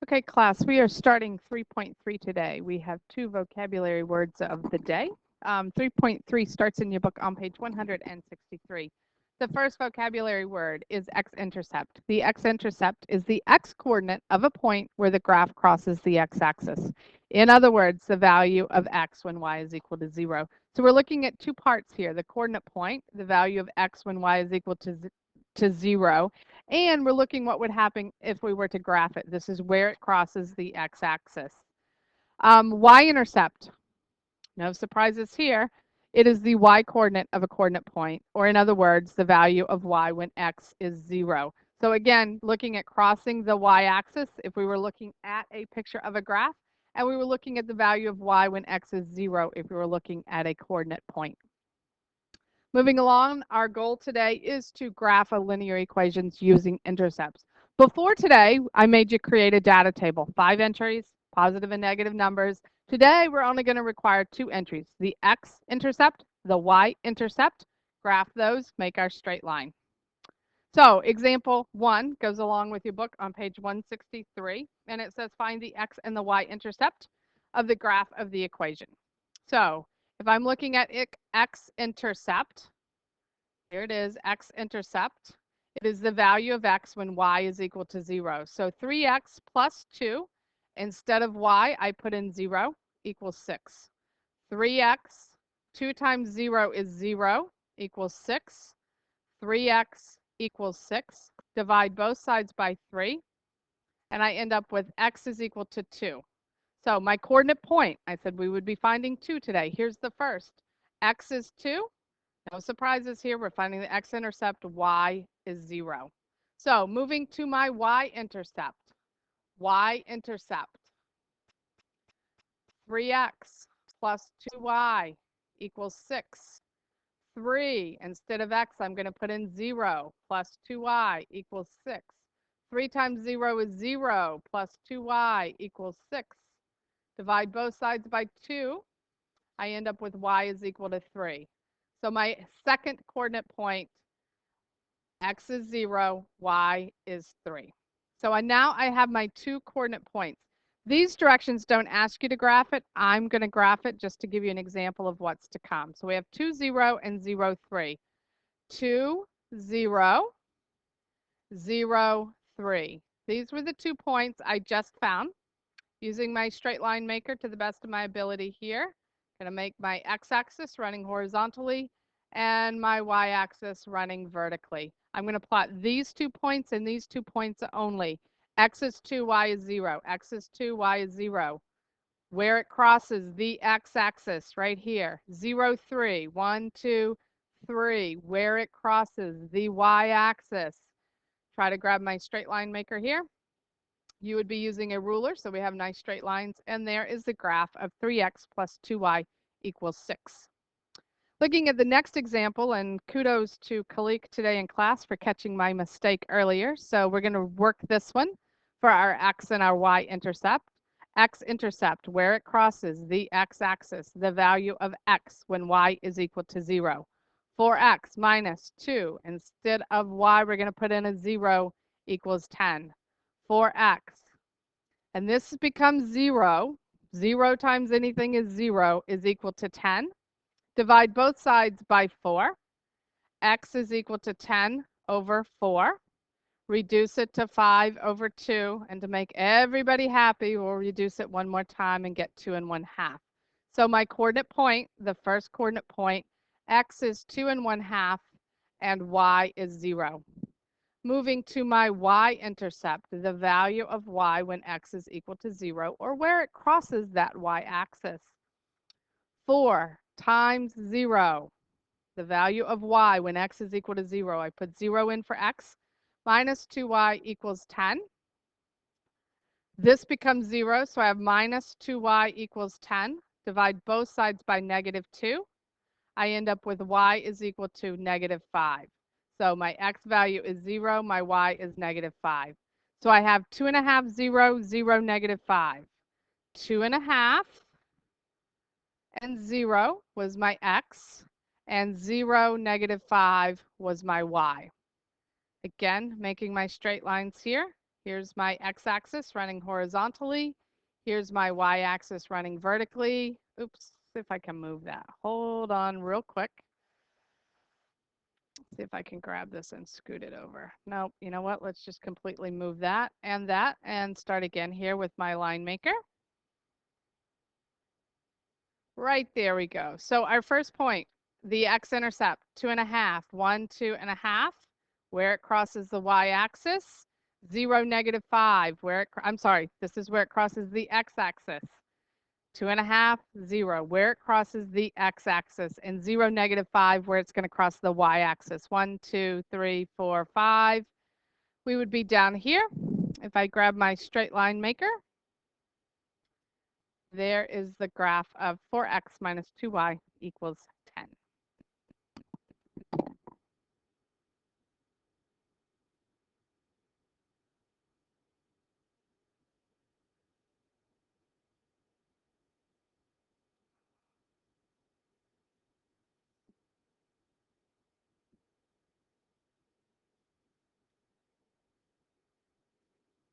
Okay, class, we are starting 3.3 today. We have 2 vocabulary words of the day. 3.3 starts in your book on page 163. The first vocabulary word is x-intercept. The x-intercept is the x-coordinate of a point where the graph crosses the x-axis. In other words, the value of x when y is equal to 0. So we're looking at 2 parts here, the coordinate point, the value of x when y is equal to 0, and we're looking what would happen if we were to graph it. This is where it crosses the x-axis. Y-intercept, no surprises here. It is the y-coordinate of a coordinate point, or in other words, the value of y when x is 0. So again, looking at crossing the y-axis, if we were looking at a picture of a graph, and we were looking at the value of y when x is 0 if we were looking at a coordinate point. Moving along, our goal today is to graph a linear equations using intercepts. Before today, I made you create a data table, 5 entries, positive and negative numbers. Today, we're only going to require 2 entries, the x-intercept, the y-intercept. Graph those, make our straight line. So example 1 goes along with your book on page 163, and it says find the x and the y-intercept of the graph of the equation. So if I'm looking at x-intercept, here it is, x-intercept. It is the value of x when y is equal to 0. So 3x plus 2, instead of y, I put in 0, equals 6. 3x, 2 times 0 is 0, equals 6. 3x equals 6. Divide both sides by 3, and I end up with x is equal to 2. So my coordinate point, I said we would be finding 2 today. Here's the first. X is 2. No surprises here. We're finding the x-intercept. Y is 0. So moving to my y-intercept. Y-intercept. 3x plus 2y equals 6. 3, instead of x, I'm going to put in 0 plus 2y equals 6. 3 times 0 is 0 plus 2y equals 6. Divide both sides by 2. I end up with y is equal to 3. So my second coordinate point, x is 0, y is 3. So now I have my 2 coordinate points. These directions don't ask you to graph it. I'm going to graph it just to give you an example of what's to come. So we have 2, 0, and 0, 3. 2, 0, 0, 3. These were the 2 points I just found. Using my straight line maker to the best of my ability here, I'm going to make my x-axis running horizontally and my y-axis running vertically. I'm going to plot these 2 points and these 2 points only. X is 2, y is 0. X is 2, y is 0. Where it crosses the x-axis right here, 0, 3, 1, 2, 3. Where it crosses the y-axis. Try to grab my straight line maker here. You would be using a ruler, so we have nice straight lines, and there is the graph of 3x plus 2y equals 6. Looking at the next example, and kudos to Khalik today in class for catching my mistake earlier. So we're going to work this one for our x and our y-intercept. X-intercept, where it crosses the x-axis, the value of x when y is equal to 0. 4x minus 2, instead of y, we're going to put in a 0, equals 10. 4x. And this becomes 0. 0 times anything is 0 is equal to 10. Divide both sides by 4. X is equal to 10 over 4. Reduce it to 5 over 2. And to make everybody happy, we'll reduce it one more time and get 2 1/2. So my coordinate point, the first coordinate point, x is 2 1/2 and y is 0. Moving to my y-intercept, the value of y when x is equal to 0, or where it crosses that y-axis. 4 times 0, the value of y when x is equal to 0. I put 0 in for x, minus 2y equals 10. This becomes 0, so I have minus 2y equals 10. Divide both sides by negative 2. I end up with y is equal to negative 5. So my x value is 0, my y is negative 5. So I have 2 1/2, 0, 0, negative 5. 2 1/2 and 0 was my x, and 0, negative 5 was my y. Again, making my straight lines here. Here's my x-axis running horizontally. Here's my y-axis running vertically. Oops, see if I can move that. Hold on real quick. See if I can grab this and scoot it over. Nope, you know what? Let's just completely move that and start again here with my line maker. Right, there we go. So our first point, the x-intercept, 2.5, 1, 2.5, where it crosses the y-axis, 0, -5, where it, I'm sorry, this is where it crosses the x-axis. 2.5, 0, where it crosses the x-axis, and 0, -5, where it's going to cross the y-axis. 1, 2, 3, 4, 5. We would be down here. If I grab my straight line maker, there is the graph of 4x minus 2y equals